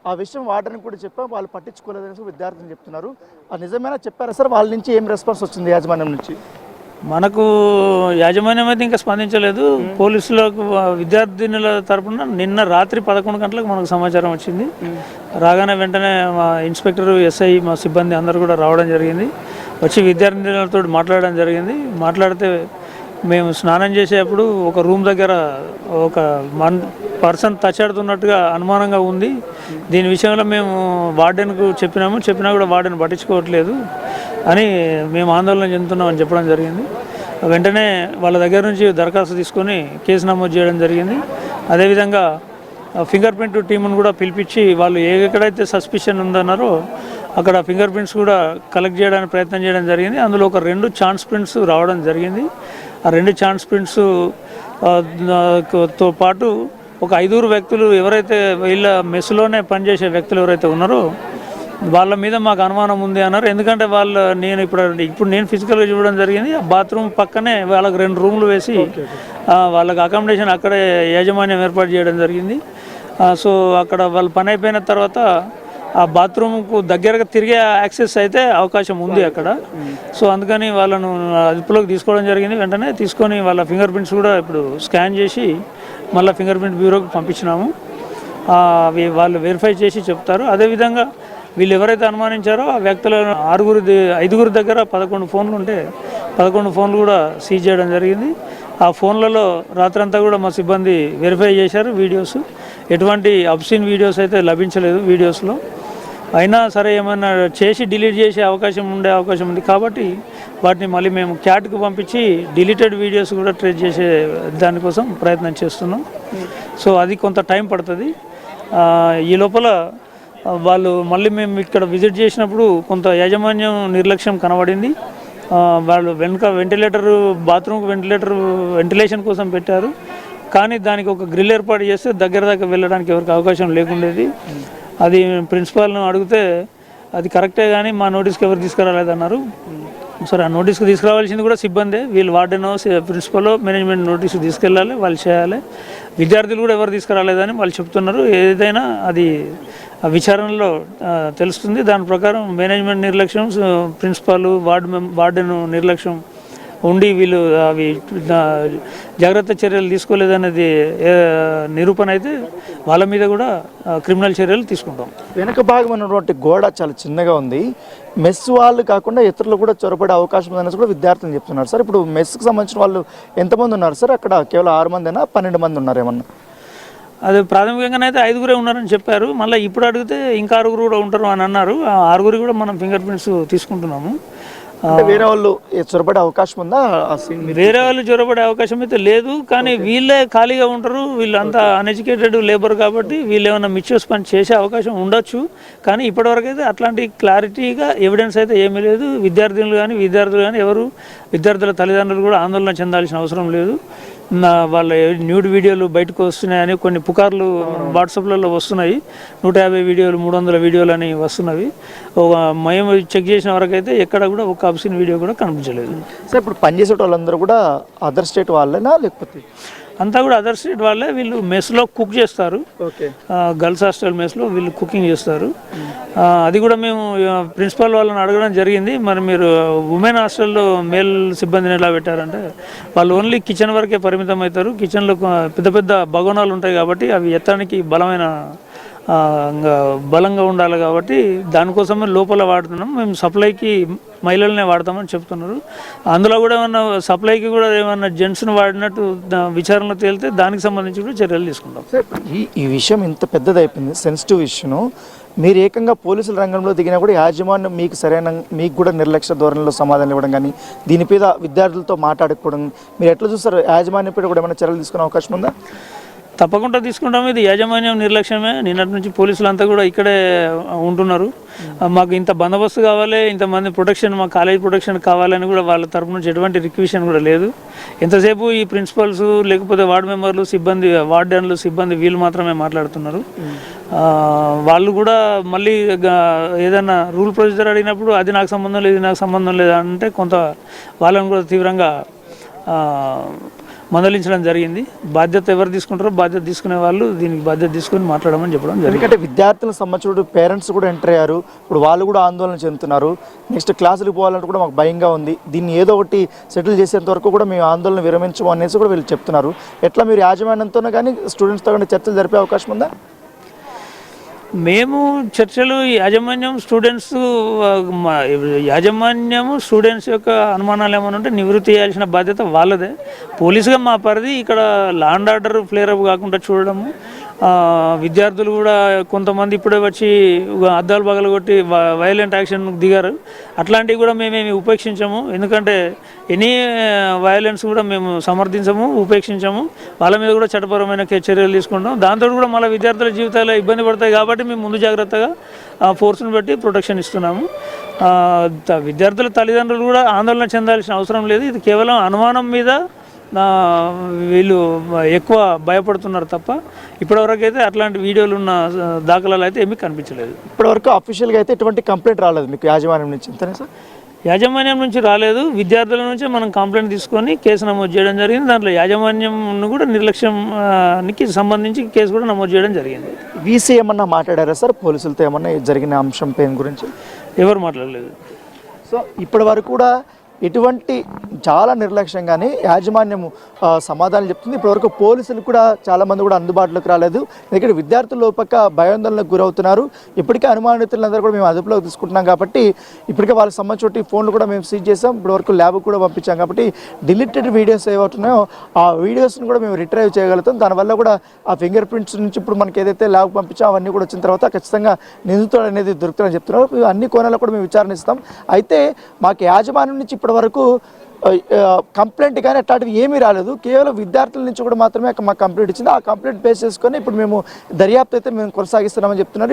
ఆ విషయం వార్డెన్‌కి కూడా చెప్పాం. వాళ్ళు పట్టించుకోలేదనేసి విద్యార్థులు చెప్తున్నారు. అది నిజమేనా చెప్పారా సార్? వాళ్ళ నుంచి ఏం రెస్పాన్స్ వచ్చింది యాజమాన్యం నుంచి? మనకు యాజమాన్యం అయితే ఇంకా స్పందించలేదు. పోలీసులకు విద్యార్థినుల తరపున నిన్న రాత్రి 11 గంటలకు మనకు సమాచారం వచ్చింది. రాగానే వెంటనే మా ఇన్స్పెక్టర్, ఎస్ఐ, మా సిబ్బంది అందరూ కూడా రావడం జరిగింది. వచ్చి విద్యార్థినులతో మాట్లాడడం జరిగింది. మాట్లాడితే మేము స్నానం చేసేటప్పుడు ఒక రూమ్ దగ్గర ఒక పర్సన్ తచ్చాడుతున్నట్టుగా అనుమానంగా ఉంది. దీని విషయంలో మేము వార్డెన్కు చెప్పినా కూడా వార్డెన్ పట్టించుకోవట్లేదు అని మేము ఆందోళన చెందుతున్నామని చెప్పడం జరిగింది. వెంటనే వాళ్ళ దగ్గర నుంచి దరఖాస్తు తీసుకొని కేసు నమోదు చేయడం జరిగింది. అదేవిధంగా ఫింగర్ ప్రింట్ టీమును కూడా పిలిపించి వాళ్ళు ఎక్కడైతే సస్పిషన్ ఉందన్నారో అక్కడ ఫింగర్ ప్రింట్స్ కూడా కలెక్ట్ చేయడానికి ప్రయత్నం చేయడం జరిగింది. అందులో ఒక 2 ఛాన్స్ ప్రింట్స్ రావడం జరిగింది. ఆ 2 ఛాన్స్ ప్రింట్స్ తో పాటు ఒక 5 వ్యక్తులు ఎవరైతే వీళ్ళ మెస్లోనే పనిచేసే వ్యక్తులు ఎవరైతే ఉన్నారో వాళ్ళ మీద మాకు అనుమానం ఉంది అన్నారు. ఎందుకంటే నేను ఇప్పుడు ఫిజికల్గా చూడడం జరిగింది. ఆ బాత్రూమ్ పక్కనే వాళ్ళకి 2 రూమ్లు వేసి వాళ్ళకి అకామిడేషన్ అక్కడే యాజమాన్యం ఏర్పాటు చేయడం జరిగింది. సో అక్కడ వాళ్ళు పని అయిపోయిన తర్వాత ఆ బాత్రూమ్కు దగ్గరగా తిరిగే యాక్సెస్ అయితే అవకాశం ఉంది అక్కడ. సో అందుకని వాళ్ళను అదుపులోకి తీసుకోవడం జరిగింది. వెంటనే తీసుకొని వాళ్ళ ఫింగర్ ప్రింట్స్ కూడా ఇప్పుడు స్కాన్ చేసి మళ్ళీ ఫింగర్ ప్రింట్ బ్యూరోకి పంపించినాము. అవి వాళ్ళు వెరిఫై చేసి చెప్తారు. అదేవిధంగా వీళ్ళు ఎవరైతే అనుమానించారో ఆ వ్యక్తుల 5 దగ్గర 11 ఫోన్లు ఉంటే 11 ఫోన్లు కూడా సీజ్ చేయడం జరిగింది. ఆ ఫోన్లలో రాత్రంతా కూడా మా సిబ్బంది వెరిఫై చేశారు. వీడియోస్ ఎటువంటి అబ్సీన్ వీడియోస్ అయితే లభించలేదు వీడియోస్లో. అయినా సరే ఏమైనా చేసి డిలీట్ చేసే అవకాశం ఉంది కాబట్టి వాటిని మళ్ళీ మేము క్యాట్కు పంపించి డిలీటెడ్ వీడియోస్ కూడా ట్రేస్ చేసే దానికోసం ప్రయత్నం చేస్తున్నాం. సో అది కొంత టైం పడుతుంది. ఈ లోపల వాళ్ళు మళ్ళీ మేము ఇక్కడ విజిట్ చేసినప్పుడు కొంత యాజమాన్యం నిర్లక్ష్యం కనబడింది. వాళ్ళు బాత్రూమ్కి వెంటిలేషన్ కోసం పెట్టారు. కానీ దానికి ఒక గ్రిల్ ఏర్పాటు చేస్తే దగ్గర వెళ్ళడానికి ఎవరికి అవకాశం లేకుండేది. అది ప్రిన్సిపాల్ను అడిగితే అది కరెక్టే కానీ మా నోటీస్కి ఎవరు తీసుకురాలేదన్నారు. సరే, ఆ నోటీస్కి తీసుకురావాల్సింది కూడా సిబ్బందే. వీళ్ళు వార్డెనో ప్రిన్సిపల్ మేనేజ్మెంట్ నోటీసు తీసుకెళ్ళాలి, వాళ్ళు చేయాలి. విద్యార్థులు కూడా ఎవరు తీసుకురాలేదని వాళ్ళు చెప్తున్నారు. ఏదైనా అది విచారణలో తెలుస్తుంది. దాని ప్రకారం మేనేజ్మెంట్ నిర్లక్ష్యం, ప్రిన్సిపాల్, వార్డెన్ నిర్లక్ష్యం ఉండి వీళ్ళు అవి జాగ్రత్త చర్యలు తీసుకోలేదనేది నిరూపణ అయితే వాళ్ళ మీద కూడా క్రిమినల్ చర్యలు తీసుకుంటాం. వెనక భాగం ఉన్నటువంటి గోడ చాలా చిన్నగా ఉంది. మెస్ వాళ్ళు కాకుండా ఇతరులు కూడా చొరబడే అవకాశం ఉందనేసి కూడా విద్యార్థులు చెప్తున్నారు సార్. ఇప్పుడు మెస్కి సంబంధించిన వాళ్ళు ఎంతమంది ఉన్నారు సార్? అక్కడ కేవలం 6 మందేనా, 12 మంది ఉన్నారు ఏమన్నా? అది ప్రాథమికంగానైతే 5 ఉన్నారని చెప్పారు. మళ్ళీ ఇప్పుడు అడిగితే ఇంకా 6 కూడా ఉంటారు అని అన్నారు. ఆ 6 కూడా మనం ఫింగర్ ప్రింట్స్ తీసుకుంటున్నాము. వేరే వాళ్ళు చొరబడే అవకాశం ఉందా? వేరే వాళ్ళు చొరబడే అవకాశం అయితే లేదు. కానీ వీళ్ళే ఖాళీగా ఉంటారు. వీళ్ళంతా అన్ఎడ్యుకేటెడ్ లేబర్ కాబట్టి వీళ్ళు ఏమైనా మిస్యూస్ పని చేసే అవకాశం ఉండొచ్చు. కానీ ఇప్పటివరకు అయితే అట్లాంటి క్లారిటీగా ఎవిడెన్స్ అయితే ఏమీ లేదు. విద్యార్థులు కానీ విద్యార్థుల తల్లిదండ్రులు కూడా ఆందోళన చెందాల్సిన అవసరం లేదు. వాళ్ళ న్యూడ్ వీడియోలు బయటకు వస్తున్నాయని కొన్ని పుకార్లు వాట్సాప్లలో వస్తున్నాయి. 150 వీడియోలు, 300 వీడియోలు అని వస్తున్నవి. మేము చెక్ చేసిన వరకు అయితే ఎక్కడ కూడా ఒక అబ్సీన్ వీడియో కూడా కనిపించలేదు. సార్, ఇప్పుడు పనిచేసే వాళ్ళందరూ కూడా అదర్ స్టేట్ వాళ్ళేనా లేకపోతే? అంతా కూడా అదర్ స్టేట్ వాళ్ళే. వీళ్ళు మెస్లో కుక్ చేస్తారు. గర్ల్స్ హాస్టల్ మెస్లో వీళ్ళు కుకింగ్ చేస్తారు. అది కూడా మేము ప్రిన్సిపాల్ వాళ్ళని అడగడం జరిగింది. మరి మీరు ఉమెన్ హాస్టల్లో మేల్ సిబ్బందిని ఎలా పెట్టారంటే వాళ్ళు ఓన్లీ కిచెన్ వరకే పరిమితం అవుతారు. కిచెన్లో పెద్ద పెద్ద భగోనాలు ఉంటాయి కాబట్టి అవి ఎత్తడానికి బలంగా ఉండాలి కాబట్టి దానికోసమే లోపల వాడుతున్నాం. మేము సప్లైకి మహిళలనే వాడతామని చెప్తున్నారు. అందులో కూడా ఏమన్నా సప్లైకి కూడా ఏమన్నా జెంట్స్ని వాడినట్టు విచారణలో తేలితే దానికి సంబంధించి కూడా చర్యలు తీసుకుంటాం. ఈ విషయం ఇంత పెద్దదైపోయింది, సెన్సిటివ్ ఇష్యూను. మీరు ఏకంగా పోలీసుల రంగంలో దిగినా కూడా యాజమాన్యం మీకు కూడా నిర్లక్ష్య ధోరణిలో సమాధానం ఇవ్వడం కానీ దీని మీద విద్యార్థులతో మాట్లాడుకోవడం మీరు ఎట్లా చూస్తారు? యాజమాన్యం పైన కూడా ఏమైనా చర్యలు తీసుకునే అవకాశం ఉందా? తప్పకుండా తీసుకుంటాం. ఇది యాజమాన్యం నిర్లక్ష్యమే. నిన్నటి నుంచి పోలీసులంతా కూడా ఇక్కడే ఉంటున్నారు. మాకు ఇంత బందోబస్తు కావాలి, ఇంతమంది ప్రొటెక్షన్, మా కాలేజ్ ప్రొటెక్షన్ కావాలని కూడా వాళ్ళ తరపు నుంచి ఎటువంటి రిక్వెషన్ కూడా లేదు. ఎంతసేపు ఈ ప్రిన్సిపల్స్ లేకపోతే వార్డు మెంబర్లు, వార్డెన్లు, సిబ్బంది వీళ్ళు మాత్రమే మాట్లాడుతున్నారు. వాళ్ళు కూడా మళ్ళీ ఏదైనా రూల్ ప్రొసీజర్ అడిగినప్పుడు అది నాకు సంబంధం లేదు, ఇది నాకు సంబంధం లేదు అంటే కొంత వాళ్ళని కూడా తీవ్రంగా మందలించడం జరిగింది. బాధ్యత ఎవరు తీసుకుంటారో బాధ్యత తీసుకునే వాళ్ళు దీనికి బాధ్యత తీసుకొని మాట్లాడమని చెప్పడం జరిగింది. ఎందుకంటే విద్యార్థులకు సంబంధించిన పేరెంట్స్ కూడా ఎంటర్ అయ్యారు. ఇప్పుడు వాళ్ళు కూడా ఆందోళన చెందుతున్నారు. నెక్స్ట్ క్లాసులకు పోవాలంటే కూడా మాకు భయంగా ఉంది. దీన్ని ఏదో ఒకటి సెటిల్ చేసేంత వరకు కూడా మేము ఆందోళన విరమించము అనేసి కూడా వీళ్ళు చెప్తున్నారు. ఎట్లా మీరు యాజమాన్యంతోనే కానీ స్టూడెంట్స్తో కానీ చర్చలు జరిపే అవకాశం ఉందా? మేము చర్చలు యాజమాన్యం స్టూడెంట్స్ యాజమాన్యము స్టూడెంట్స్ యొక్క అనుమానాలు ఏమైనా ఉంటే నివృత్తి చేయాల్సిన బాధ్యత వాళ్ళదే. పోలీసుగా మా పరిధి ఇక్కడ law and order flare up కాకుండా చూడడము, విద్యార్థులు కూడా కొంతమంది ఇప్పుడే వచ్చి అద్దాలు పగలగొట్టి వైలెంట్ యాక్షన్ దిగారు. అట్లాంటివి కూడా మేమేమి ఉపేక్షించము. ఎందుకంటే ఎనీ వైలెన్స్ కూడా మేము సమర్థించము, ఉపేక్షించము. వాళ్ళ మీద కూడా చట్టపరమైన చర్యలు తీసుకుంటాం. దాంతో కూడా మళ్ళీ విద్యార్థుల జీవితాలు ఇబ్బంది పడతాయి కాబట్టి మేము ముందు జాగ్రత్తగా ఫోర్స్ని బట్టి ప్రొటెక్షన్ ఇస్తున్నాము. విద్యార్థుల తల్లిదండ్రులు కూడా ఆందోళన చెందాల్సిన అవసరం లేదు. ఇది కేవలం అనుమానం మీద వీళ్ళు ఎక్కువ భయపడుతున్నారు తప్ప ఇప్పటివరకు అయితే అట్లాంటి వీడియోలు ఉన్న దాఖలాలు అయితే ఏమీ కనిపించలేదు. ఇప్పటివరకు అఫీషియల్గా అయితే ఎటువంటి కంప్లైంట్ రాలేదు మీకు యాజమాన్యం నుంచి, అంతేనా సార్? యాజమాన్యం నుంచి రాలేదు. విద్యార్థుల నుంచి మనం కంప్లైంట్ తీసుకొని కేసు నమోదు చేయడం జరిగింది. దాంట్లో యాజమాన్యంను కూడా నిర్లక్ష్యానికి సంబంధించి కేసు కూడా నమోదు చేయడం జరిగింది. వీసీ ఏమన్నా మాట్లాడారా సార్ పోలీసులతో ఏమన్నా జరిగిన అంశం పేరు గురించి? ఎవరు మాట్లాడలేదు. సో ఇప్పటి వరకు కూడా ఎటువంటి చాలా నిర్లక్ష్యంగానే యాజమాన్యము సమాధానం చెప్తుంది. ఇప్పటివరకు పోలీసులు కూడా చాలామంది కూడా అందుబాటులోకి రాలేదు. ఎందుకంటే విద్యార్థులు పక్క భయాందోళనకు గురవుతున్నారు. ఇప్పటికే అనుమానితులందరూ కూడా మేము అదుపులోకి తీసుకుంటున్నాం కాబట్టి ఇప్పటికే వాళ్ళకి సంబంధించిన ఫోన్లు కూడా మేము సీజ్ చేసాం. ఇప్పటివరకు ల్యాబ్కి కూడా పంపించాం కాబట్టి డిలీటెడ్ వీడియోస్ ఏవవుతున్నాయో ఆ వీడియోస్ని కూడా మేము రిట్రైవ్ చేయగలుగుతాం. దానివల్ల కూడా ఆ ఫింగర్ ప్రింట్స్ నుంచి ఇప్పుడు మనకి ఏదైతే ల్యాబ్కి పంపించామో అవన్నీ కూడా వచ్చిన తర్వాత ఖచ్చితంగా నిందితుడు అనేది దొరుకుతారని చెప్తున్నారు. అన్ని కోణాల్లో కూడా మేము విచారణ ఇస్తాం. అయితే మాకు యాజమాన్యం నుంచి ఇప్పటివరకు కంప్లైంట్ కానీ అట్లాంటివి ఏమీ రాలేదు. కేవలం విద్యార్థుల నుంచి కూడా మాత్రమే మాకు కంప్లైంట్ ఇచ్చింది. ఆ కంప్లైంట్ బేస్ చేసుకొని ఇప్పుడు మేము దర్యాప్తు అయితే మేము కొనసాగిస్తున్నామని చెప్తున్నారు.